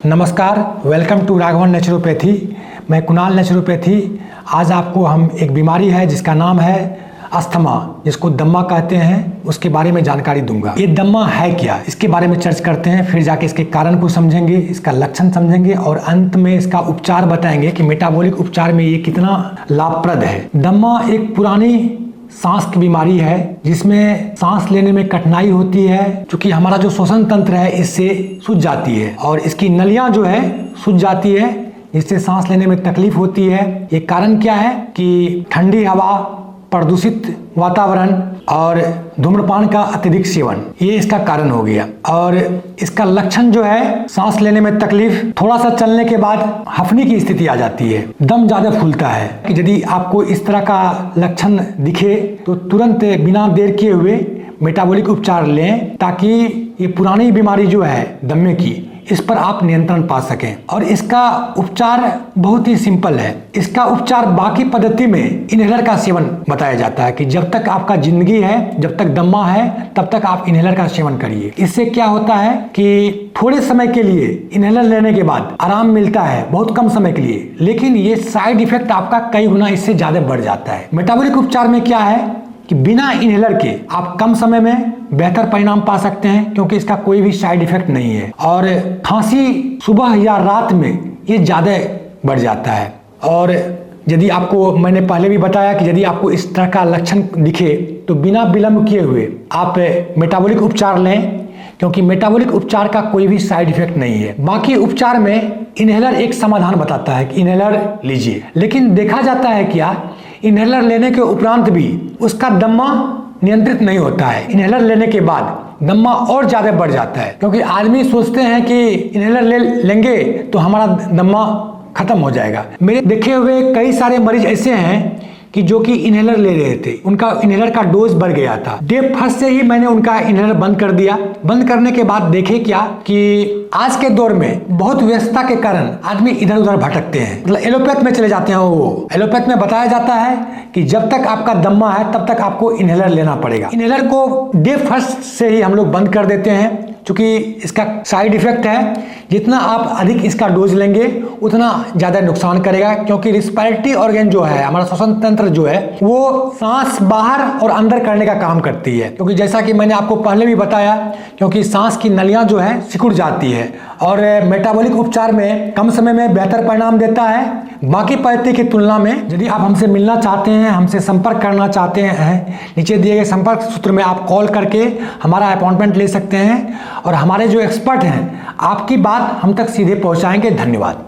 नमस्कार, welcome to Raghavan naturopathy. मैं Kunal naturopathy. आज आपको हम एक बीमारी है जिसका नाम है अस्थमा, जिसको दम्मा कहते हैं, उसके बारे में जानकारी दूंगा। ये दम्मा है क्या, इसके बारे में चर्चा करते हैं, फिर जाके इसके कारण को समझेंगे, इसका लक्षण समझेंगे और अंत में इसका उपचार बताएंगे कि मेटाबॉलिक उपचार में ये कितना लाभप्रद है। दम्मा एक पुरानी सांस की बीमारी है जिसमें सांस लेने में कठिनाई होती है, क्योंकि हमारा जो श्वसन तंत्र है इससे सूज जाती है और इसकी नलियां जो है सूज जाती है, जिससे सांस लेने में तकलीफ होती है। ये कारण क्या है कि ठंडी हवा, प्रदूषित वातावरण और धूम्रपान का अत्यधिक सेवन, ये इसका कारण हो गया। और इसका लक्षण जो है सांस लेने में तकलीफ, थोड़ा सा चलने के बाद हफनी की स्थिति आ जाती है, दम ज्यादा फूलता है। यदि आपको इस तरह का लक्षण दिखे तो तुरंत बिना देर किए हुए मेटाबॉलिक उपचार लें, ताकि ये पुरानी बीमारी जो है दम्मे की, इस पर आप नियंत्रण पा सकें। और इसका उपचार बहुत ही सिंपल है। इसका उपचार बाकी पद्धति में इनहेलर का सेवन बताया जाता है कि जब तक आपका जिंदगी है, जब तक दम्मा है, तब तक आप इनहेलर का सेवन करिए। इससे क्या होता है कि थोड़े समय के लिए इनहेलर लेने के बाद आराम मिलता है, बहुत कम समय के लिए, लेकिन ये साइड इफेक्ट आपका कई गुना इससे ज्यादा बढ़ जाता है। मेटाबॉलिक उपचार में क्या है कि बिना इनहेलर के आप कम समय में बेहतर परिणाम पा सकते हैं, क्योंकि इसका कोई भी साइड इफेक्ट नहीं है। और खांसी सुबह या रात में ये ज़्यादा बढ़ जाता है। और यदि आपको, मैंने पहले भी बताया कि यदि आपको इस तरह का लक्षण दिखे तो बिना विलंब किए हुए आप मेटाबॉलिक उपचार लें, क्योंकि मेटाबॉलिक उपचार का कोई भी साइड इफेक्ट नहीं है। बाकी उपचार में इनहेलर एक समाधान बताता है कि इनहेलर लीजिए, लेकिन देखा जाता है क्या, इनहेलर लेने के उपरांत भी उसका दम्मा नियंत्रित नहीं होता है। इनहेलर लेने के बाद दम्मा और ज्यादा बढ़ जाता है, क्योंकि आदमी सोचते हैं कि इनहेलर ले लेंगे तो हमारा दम्मा खत्म हो जाएगा। मेरे देखे हुए कई सारे मरीज ऐसे हैं कि जो कि इनहेलर ले रहे थे, उनका इनहेलर का डोज बढ़ गया था। डे फर्स्ट से ही मैंने उनका इनहेलर बंद कर दिया। बंद करने के बाद देखे क्या कि आज के दौर में बहुत व्यस्तता के कारण आदमी इधर उधर भटकते हैं, मतलब एलोपैथ में चले जाते हैं। वो एलोपैथ में बताया जाता है कि जब तक आपका दम्मा है तब तक आपको इनहेलर लेना पड़ेगा। इनहेलर को डे फर्स्ट से ही हम लोग बंद कर देते हैं, क्योंकि इसका साइड इफेक्ट है। जितना आप अधिक इसका डोज लेंगे उतना ज़्यादा नुकसान करेगा, क्योंकि रिस्पायरेटरी ऑर्गन जो है, हमारा श्वसन तंत्र जो है, वो सांस बाहर और अंदर करने का काम करती है। क्योंकि जैसा कि मैंने आपको पहले भी बताया, क्योंकि सांस की नलियां जो है सिकुड़ जाती है। और मेटाबॉलिक उपचार में कम समय में बेहतर परिणाम देता है बाकी पद्धति की तुलना में। यदि आप हमसे मिलना चाहते हैं, हमसे संपर्क करना चाहते हैं, नीचे दिए गए संपर्क सूत्र में आप कॉल करके हमारा अपॉइंटमेंट ले सकते हैं और हमारे जो एक्सपर्ट हैं आपकी बात हम तक सीधे पहुंचाएंगे। धन्यवाद।